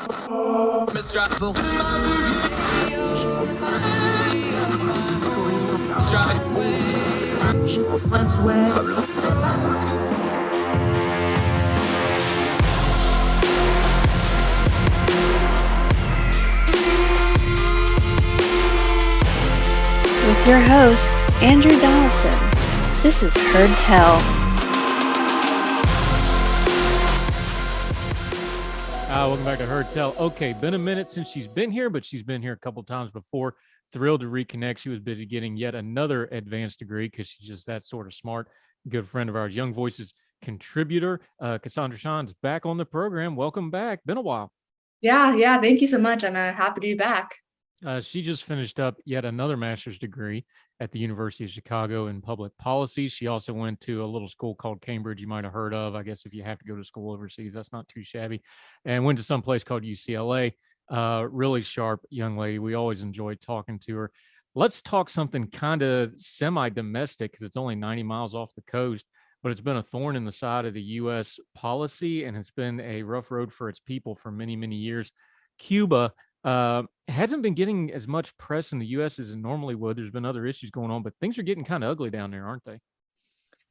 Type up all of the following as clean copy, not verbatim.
With your host, Andrew Donaldson. This is Heard Tell. Welcome back to Heard Tell. Okay, been a minute since she's been here, but she's been here a couple times before. Thrilled to reconnect. She was busy getting yet another advanced degree because she's just that sort of smart. Good friend of ours, Young Voices contributor, Cassandra Shand is back on the program. Welcome back. Been a while. Yeah. Thank you so much. I'm happy to be back. She just finished up yet another master's degree at the University of Chicago in public policy. She also went to a little school called Cambridge, you might have heard of. I guess if you have to go to school overseas, that's not too shabby. And went to some place called UCLA. Really sharp young lady. We always enjoyed talking to her. Let's talk something kind of semi-domestic because it's only 90 miles off the coast, but it's been a thorn in the side of the U.S. policy, and it's been a rough road for its people for many, many years. Cuba hasn't been getting as much press in the U.S. as it normally would. There's been other issues going on, but things are getting kind of ugly down there, aren't they?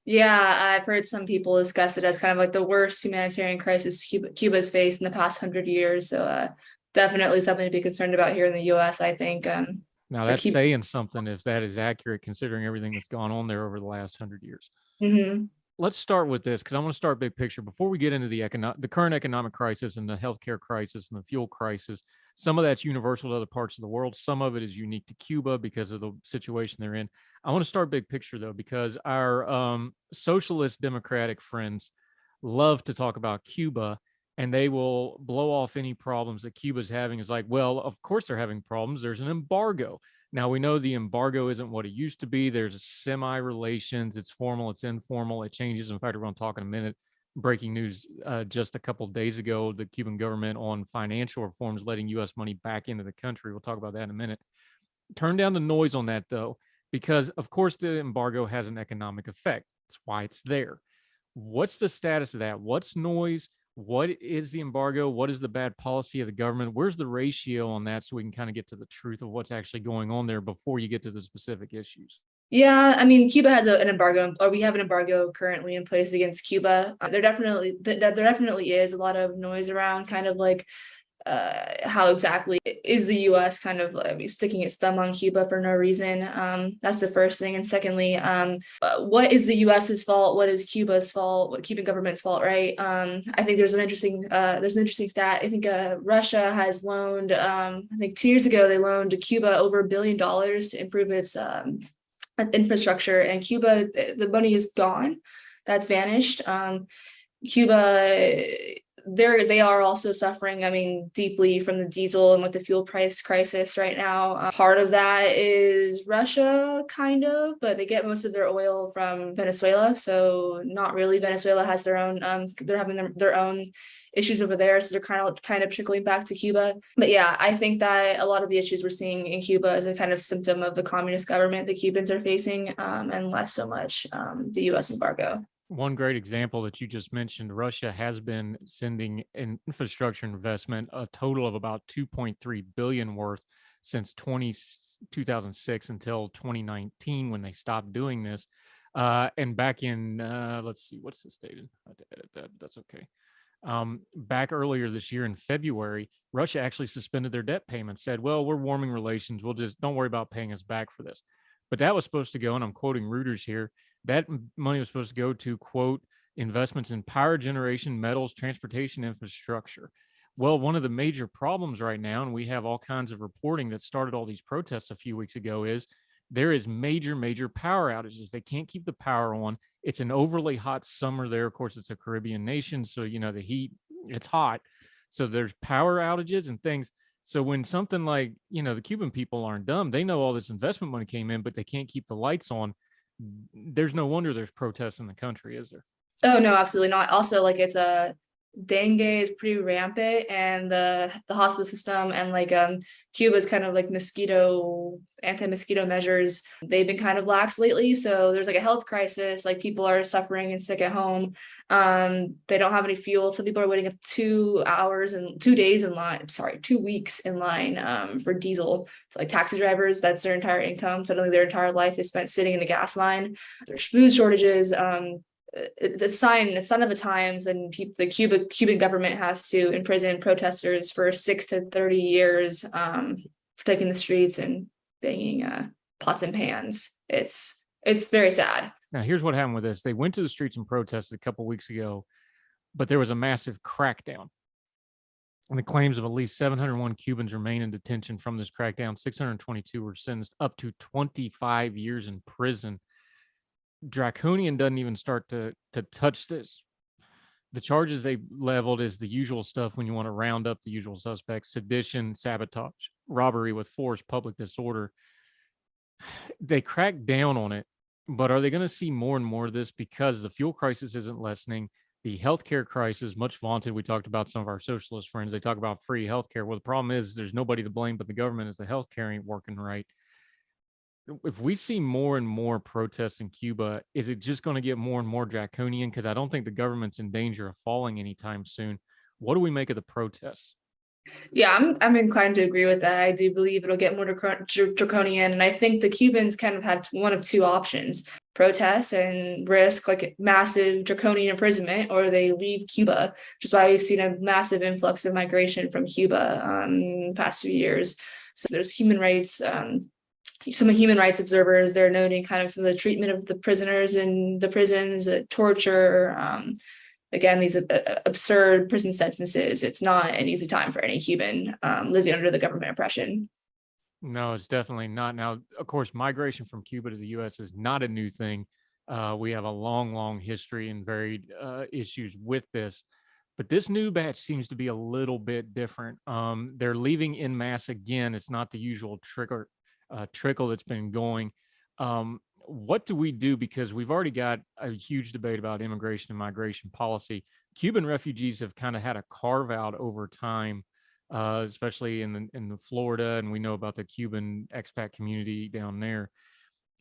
Yeah, I've heard some people discuss it as kind of like the worst humanitarian crisis Cuba's faced in the past 100 years. So definitely something to be concerned about here in the U.S., I think. Now, that's saying something if that is accurate, considering everything that's gone on there over the last 100 years. Mm-hmm. Let's start with this because I want to start big picture before we get into the current economic crisis and the healthcare crisis and the fuel crisis. Some of that's universal to other parts of the world. Some of it is unique to Cuba because of the situation they're in. I want to start big picture, though, because our socialist democratic friends love to talk about Cuba, and they will blow off any problems that Cuba's having. It's like, well, of course they're having problems. There's an embargo. Now, we know the embargo isn't what it used to be. There's semi-relations. It's formal. It's informal. It changes. In fact, we're going to talk in a minute. Breaking news just a couple of days ago, the Cuban government on financial reforms letting U.S. money back into the country. We'll talk about that in a minute. Turn down the noise on that, though, because, of course, the embargo has an economic effect. That's why it's there. What's the status of that? What's noise? What is the embargo? What is the bad policy of the government? Where's the ratio on that so we can kind of get to the truth of what's actually going on there before you get to the specific issues? Yeah, I mean, Cuba has an embargo, or we have an embargo currently in place against Cuba. There definitely is a lot of noise around kind of like how exactly is the U.S. kind of sticking its thumb on Cuba for no reason. That's the first thing. And secondly, what is the U.S.'s fault? What is Cuba's fault? What Cuban government's fault, right? I think there's an interesting stat. I think Russia has loaned, I think 2 years ago, they loaned to Cuba over $1 billion to improve its infrastructure, and Cuba, the money is gone. That's vanished. Cuba, they are also suffering, I mean, deeply from the diesel and with the fuel price crisis right now. Part of that is Russia, kind of, but they get most of their oil from Venezuela. So not really. Venezuela has their own, they're having their own issues over there. So they're kind of trickling back to Cuba. But yeah, I think that a lot of the issues we're seeing in Cuba is a kind of symptom of the communist government the Cubans are facing, and less so much the U.S. embargo. One great example that you just mentioned, Russia has been sending an infrastructure investment, a total of about 2.3 billion worth since 2006 until 2019 when they stopped doing this. And back in, let's see, what's this dated? I had to edit that, but that's okay. Back earlier this year in February, Russia actually suspended their debt payments, said, well, we're warming relations. We'll just don't worry about paying us back for this. But that was supposed to go, and I'm quoting Reuters here, that money was supposed to go to, quote, investments in power generation, metals, transportation infrastructure. Well, one of the major problems right now, and we have all kinds of reporting that started all these protests a few weeks ago, is there is major power outages. They can't keep the power on. It's an overly hot summer there. Of course, it's a Caribbean nation, so, you know, the heat, it's hot. So there's power outages and things. So when something like, you know, the Cuban people aren't dumb, they know all this investment money came in, but they can't keep the lights on. There's no wonder there's protests in the country, is there? Oh, no, absolutely not. Also, like, it's dengue is pretty rampant, and the hospital system and like Cuba's kind of like anti-mosquito measures, they've been kind of lax lately. So there's like a health crisis, like people are suffering and sick at home. They don't have any fuel, so people are waiting up 2 weeks in line for diesel. So like taxi drivers, that's their entire income. Suddenly their entire life is spent sitting in a gas line. There's food shortages. It's a sign of the times, and the Cuban government has to imprison protesters for 6 to 30 years for taking the streets and banging pots and pans. It's very sad. Now, here's what happened with this. They went to the streets and protested a couple weeks ago, but there was a massive crackdown. And the claims of at least 701 Cubans remain in detention from this crackdown. 622 were sentenced up to 25 years in prison. Draconian doesn't even start to touch this. The charges they leveled is the usual stuff when you want to round up the usual suspects: sedition, sabotage, robbery with force, public disorder. They cracked down on it, but are they going to see more and more of this? Because the fuel crisis isn't lessening. The healthcare crisis, much vaunted. We talked about some of our socialist friends. They talk about free healthcare. Well, the problem is there's nobody to blame but the government if the healthcare ain't working right. If we see more and more protests in Cuba, is it just going to get more and more draconian? Because I don't think the government's in danger of falling anytime soon. What do we make of the protests? Yeah, I'm inclined to agree with that. I do believe it'll get more draconian, and I think the Cubans kind of had one of two options: protest and risk like massive draconian imprisonment, or they leave Cuba, which is why we've seen a massive influx of migration from Cuba in the past few years. So there's human rights. Some human rights observers, they're noting kind of some of the treatment of the prisoners in the prisons, torture. Again, these absurd prison sentences. It's not an easy time for any Cuban living under the government oppression. No, it's definitely not. Now, of course, migration from Cuba to the U.S. is not a new thing. We have a long, long history and varied issues with this. But this new batch seems to be a little bit different. They're leaving en masse again. It's not the usual trickle that's been going. What do we do? Because we've already got a huge debate about immigration and migration policy. Cuban refugees have kind of had a carve out over time, especially in the Florida, and we know about the Cuban expat community down there.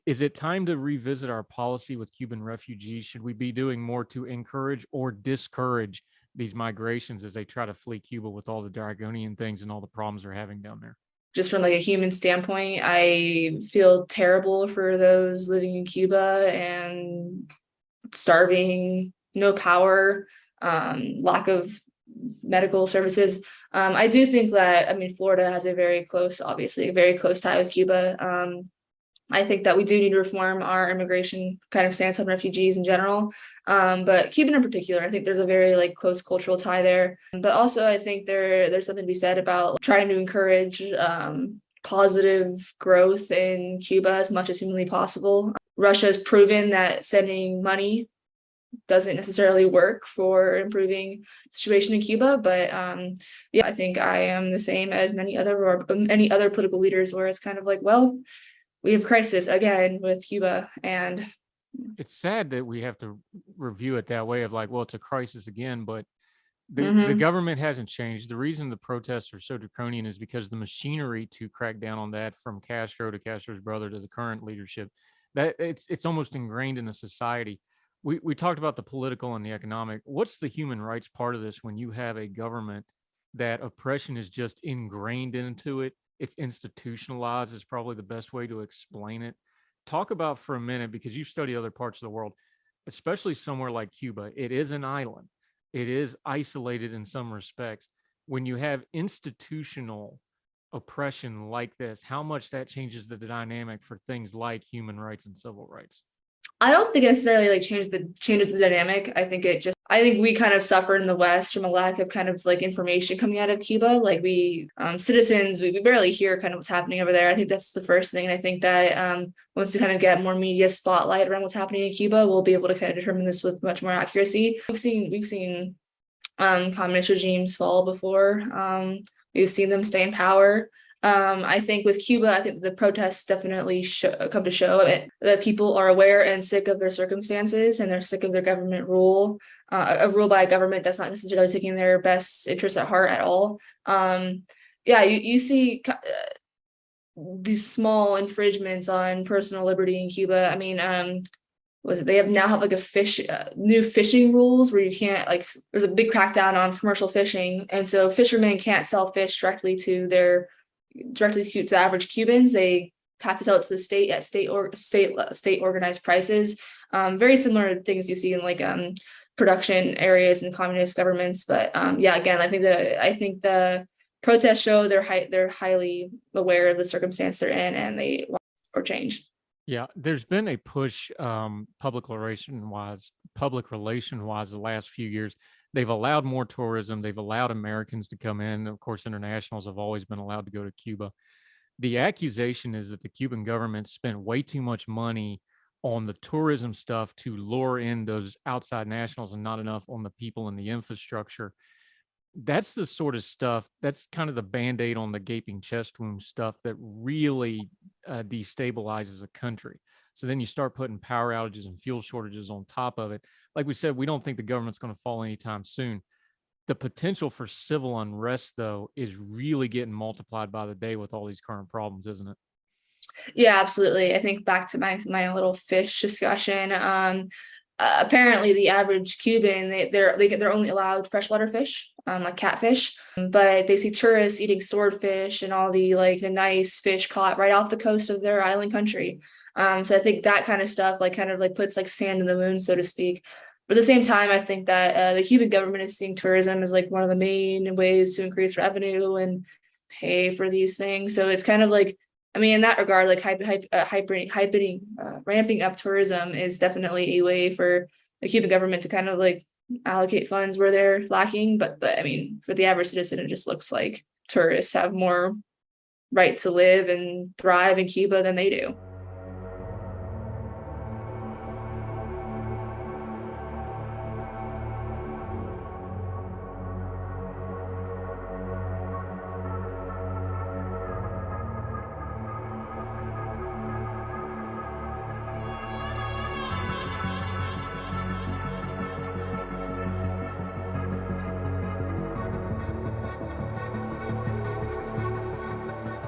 Is it time to revisit our policy with Cuban refugees? Should we be doing more to encourage or discourage these migrations as they try to flee Cuba with all the draconian things and all the problems they're having down there? Just from like a human standpoint, I feel terrible for those living in Cuba and starving, no power, lack of medical services. I do think that, I mean, Florida has obviously a very close tie with Cuba. I think that we do need to reform our immigration kind of stance on refugees in general. But Cuban in particular, I think there's a very like close cultural tie there. But also I think there's something to be said about trying to encourage positive growth in Cuba as much as humanly possible. Russia has proven that sending money doesn't necessarily work for improving the situation in Cuba. But yeah, I think I am the same as many other political leaders, where it's kind of like, well, we have crisis again with Cuba, and it's sad that we have to review it that way of like, well, it's a crisis again, but the government hasn't changed. The reason the protests are so draconian is because the machinery to crack down on that, from Castro to Castro's brother to the current leadership, that it's almost ingrained in the society. We talked about the political and the economic. What's the human rights part of this when you have a government that oppression is just ingrained into it? It's institutionalized is probably the best way to explain it. Talk about for a minute, because you study other parts of the world, especially somewhere like Cuba. It is an island. It is isolated in some respects. When you have institutional oppression like this, how much that changes the dynamic for things like human rights and civil rights? I don't think it necessarily like changes the dynamic. I think we kind of suffered in the West from a lack of kind of like information coming out of Cuba. Like we citizens, we barely hear kind of what's happening over there. I think that's the first thing. And I think that once we kind of get more media spotlight around what's happening in Cuba, we'll be able to kind of determine this with much more accuracy. We've seen communist regimes fall before. We've seen them stay in power. I think with Cuba, I think the protests definitely come to show it, that people are aware and sick of their circumstances, and they're sick of their government rule, a rule by a government that's not necessarily taking their best interests at heart at all. Yeah, you see these small infringements on personal liberty in Cuba. I mean, they now have like new fishing rules where you can't, like, there's a big crackdown on commercial fishing, and so fishermen can't sell fish directly to the average Cubans. They have to sell it to the state at state organized prices. Very similar to things you see in like production areas in communist governments. But yeah, again, I think the protests show they're highly aware of the circumstance they're in, and they want or change. Yeah, there's been a push public relation wise the last few years. They've allowed more tourism. They've allowed Americans to come in. Of course, internationals have always been allowed to go to Cuba. The accusation is that the Cuban government spent way too much money on the tourism stuff to lure in those outside nationals and not enough on the people and the infrastructure. That's the sort of stuff, that's kind of the Band-Aid on the gaping chest wound stuff that really destabilizes a country. So then you start putting power outages and fuel shortages on top of it. Like we said, we don't think the government's going to fall anytime soon. The potential for civil unrest, though, is really getting multiplied by the day with all these current problems, isn't it? Yeah, absolutely. I think back to my little fish discussion. Apparently the average Cuban, they're only allowed freshwater fish, like catfish, but they see tourists eating swordfish and all the nice fish caught right off the coast of their island country. So I think that kind of stuff kind of puts sand in the wound, so to speak. But at the same time, I think that the Cuban government is seeing tourism as one of the main ways to increase revenue and pay for these things. So it's kind of I mean, in that regard, ramping up tourism is definitely a way for the Cuban government to kind of allocate funds where they're lacking. But I mean, for the average citizen, it just looks like tourists have more right to live and thrive in Cuba than they do.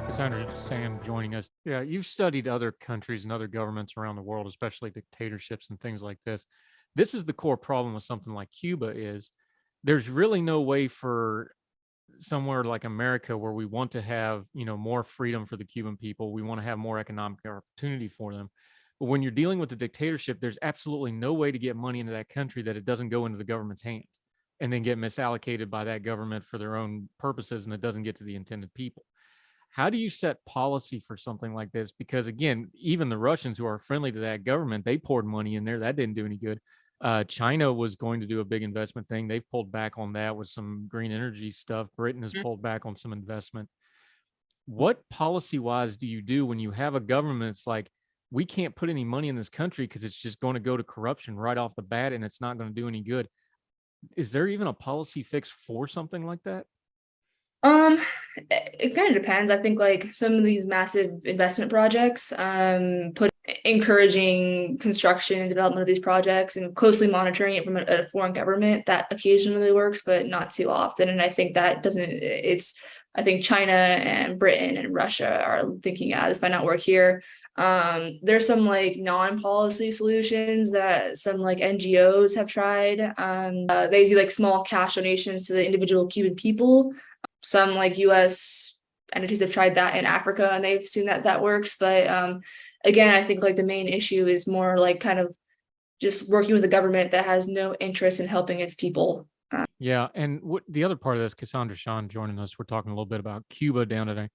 Cassandra Shand joining us. Yeah, you've studied other countries and other governments around the world, especially dictatorships and things like this. This is the core problem with something like Cuba is there's really no way for somewhere like America where we want to have, more freedom for the Cuban people. We want to have more economic opportunity for them. But when you're dealing with the dictatorship, there's absolutely no way to get money into that country that it doesn't go into the government's hands and then get misallocated by that government for their own purposes, and it doesn't get to the intended people. How do you set policy for something like this? Because again, even the Russians who are friendly to that government, they poured money in there. That didn't do any good. China was going to do a big investment thing. They've pulled back on that with some green energy stuff. Britain has pulled back on some investment. What policy-wise do you do when you have a government that's like, we can't put any money in this country because it's just going to go to corruption right off the bat and it's not going to do any good? Is there even a policy fix for something like that? It kind of depends. I think some of these massive investment projects, encouraging construction and development of these projects and closely monitoring it from a foreign government, that occasionally works, but not too often. And I think I think China and Britain and Russia are thinking, this might not work here. There's some non-policy solutions that some NGOs have tried. They do small cash donations to the individual Cuban people. Some US entities have tried that in Africa and they've seen that works. But again, I think the main issue is more kind of just working with a government that has no interest in helping its people. Yeah. And the other part of this, Cassandra Shand joining us, we're talking a little bit about Cuba down today.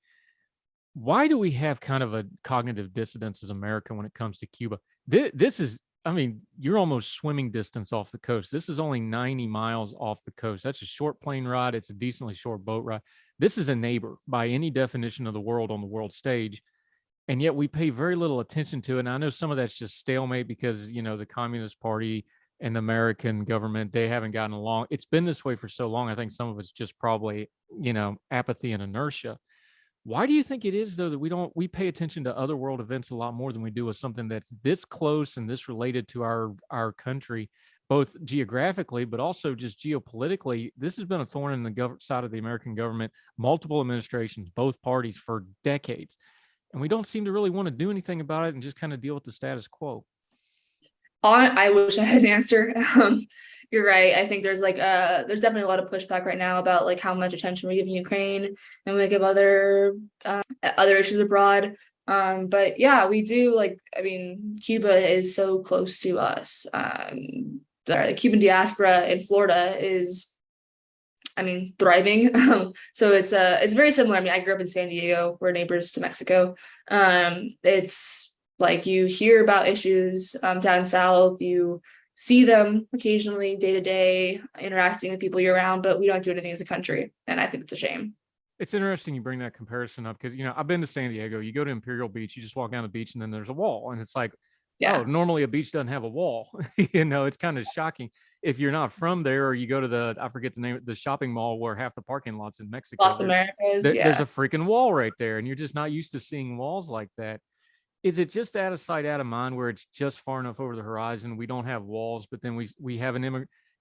Why do we have kind of a cognitive dissonance as America when it comes to Cuba? This is, I mean, you're almost swimming distance off the coast. This is only 90 miles off the coast. That's a short plane ride. It's a decently short boat ride. This is a neighbor by any definition of the world on the world stage. And yet we pay very little attention to it. And I know some of that's just stalemate because, the Communist Party and the American government, they haven't gotten along. It's been this way for so long. I think some of it's just probably, apathy and inertia. Why do you think it is, though, that we pay attention to other world events a lot more than we do with something that's this close and this related to our country, both geographically, but also just geopolitically? This has been a thorn in the side of the American government, multiple administrations, both parties for decades. And we don't seem to really want to do anything about it and just kind of deal with the status quo. I wish I had an answer. You're right. I think there's there's definitely a lot of pushback right now about like how much attention we give Ukraine and we give other issues abroad. But yeah, we do Cuba is so close to us. The Cuban diaspora in Florida is, thriving. So it's very similar. I grew up in San Diego. We're neighbors to Mexico. It's like you hear about issues down south, you see them occasionally day to day interacting with people year round, but we don't do anything as a country. And I think it's a shame. It's interesting you bring that comparison up because, I've been to San Diego. You go to Imperial Beach, you just walk down the beach and then there's a wall. And it's like, oh, normally a beach doesn't have a wall. It's kind of shocking if you're not from there, or you go to I forget the name, the shopping mall where half the parking lots in Mexico. Las Americas, there's a freaking wall right there. And you're just not used to seeing walls like that. Is it just out of sight, out of mind, where it's just far enough over the horizon? We don't have walls, but then we have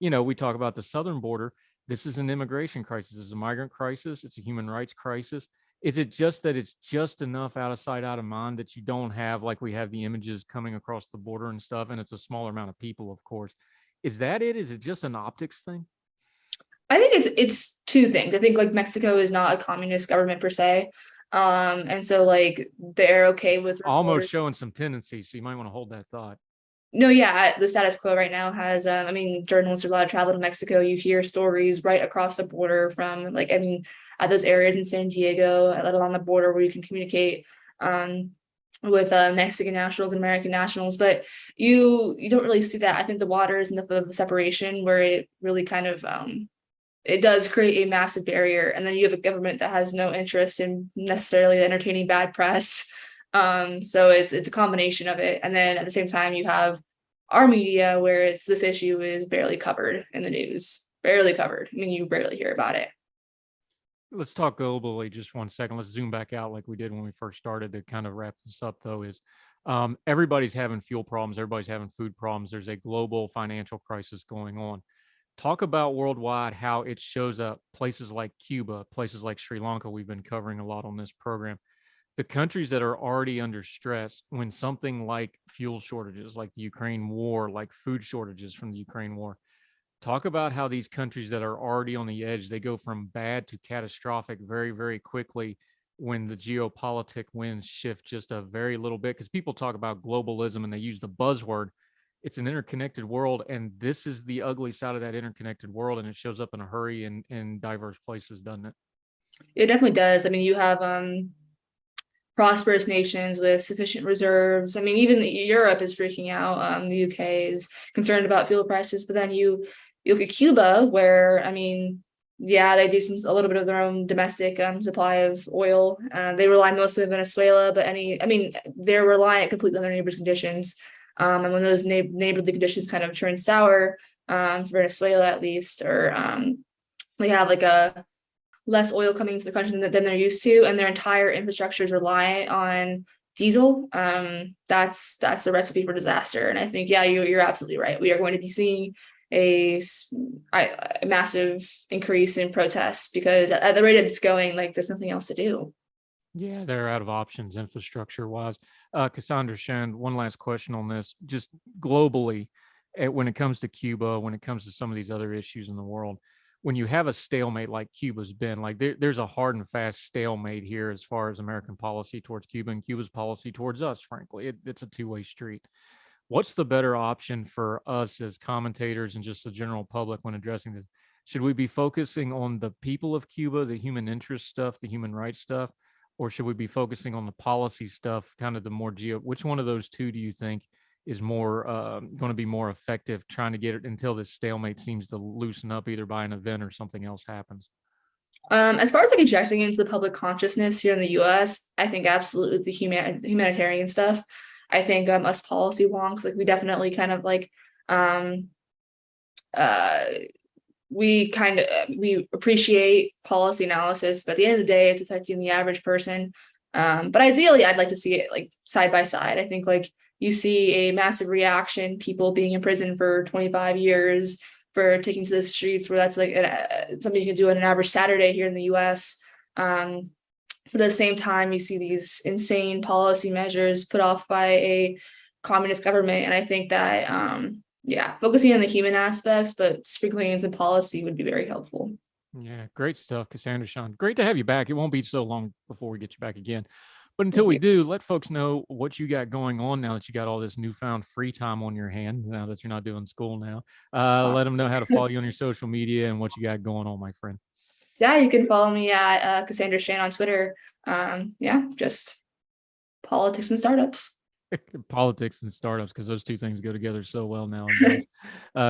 we talk about the southern border. This is an immigration crisis. It's a migrant crisis. It's a human rights crisis. Is it just that it's just enough out of sight, out of mind that you don't have, like we have the images coming across the border and stuff, and it's a smaller amount of people, of course. Is that it? Is it just an optics thing? I think it's two things. I think like Mexico is not a communist government per se. And so like they're okay with almost showing some tendencies, so you might want to hold that thought. No, yeah, the status quo right now has journalists are allowed to travel to Mexico. You hear stories right across the border from at those areas in San Diego, let alone the border where you can communicate with Mexican nationals and American nationals, but you don't really see that. I think the water is enough of a separation where it really kind of it does create a massive barrier. And then you have a government that has no interest in necessarily entertaining bad press. So it's a combination of it. And then at the same time, you have our media where this issue is barely covered in the news, barely covered. You barely hear about it. Let's talk globally just 1 second. Let's zoom back out like we did when we first started to kind of wrap this up, though, is everybody's having fuel problems. Everybody's having food problems. There's a global financial crisis going on. Talk about worldwide how it shows up places like Cuba, places like Sri Lanka. We've been covering a lot on this program. The countries that are already under stress when something like fuel shortages, like the Ukraine war, like food shortages from the Ukraine war. Talk about how these countries that are already on the edge, they go from bad to catastrophic very, very quickly when the geopolitical winds shift just a very little bit. Because people talk about globalism and they use the buzzword. It's an interconnected world, and this is the ugly side of that interconnected world, and it shows up in a hurry in diverse places, doesn't it? It definitely does. You have prosperous nations with sufficient reserves. Even Europe is freaking out. The UK is concerned about fuel prices, but then you look at Cuba, where they do a little bit of their own domestic supply of oil. They rely mostly on Venezuela, but they're reliant completely on their neighbors' conditions. And when those neighborly conditions kind of turn sour, for Venezuela at least, or they have a less oil coming into the country than they're used to, and their entire infrastructure is reliant on diesel, that's a recipe for disaster. And I think, you're absolutely right. We are going to be seeing a massive increase in protests because at the rate it's going, there's nothing else to do. Yeah, they're out of options infrastructure wise. Cassandra Shand, one last question on this, just globally, when it comes to Cuba, when it comes to some of these other issues in the world, when you have a stalemate like Cuba's been, there's a hard and fast stalemate here as far as American policy towards Cuba and Cuba's policy towards us, frankly. It's a two-way street. What's the better option for us as commentators and just the general public when addressing this? Should we be focusing on the people of Cuba, the human interest stuff, the human rights stuff, or should we be focusing on the policy stuff, kind of the more which one of those two do you think is more going to be more effective trying to get it until this stalemate seems to loosen up either by an event or something else happens? As far as injecting into the public consciousness here in the US, I think absolutely the humanitarian stuff. I think us policy wonks, we definitely kind of we appreciate policy analysis, but at the end of the day, it's affecting the average person. But ideally, I'd like to see it like side by side. I think like you see a massive reaction, people being in prison for 25 years for taking to the streets, where that's like something you can do on an average Saturday here in the US. But at the same time, you see these insane policy measures put off by a communist government. And I think that, focusing on the human aspects, but sprinkling in some policy would be very helpful. Yeah, great stuff, Cassandra Shand. Great to have you back. It won't be so long before we get you back again. But until we do, let folks know what you got going on now that you got all this newfound free time on your hands, now that you're not doing school now. Let them know how to follow you on your social media and what you got going on, my friend. Yeah, you can follow me at Cassandra Shand on Twitter. Just politics and startups. Politics and startups, because those two things go together so well now.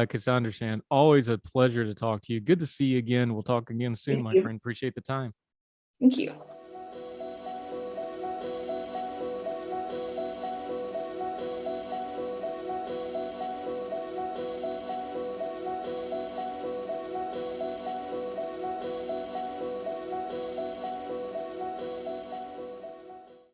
Cassandra Shand, always a pleasure to talk to you. Good to see you again. We'll talk again soon, my friend. Appreciate the time. Thank you.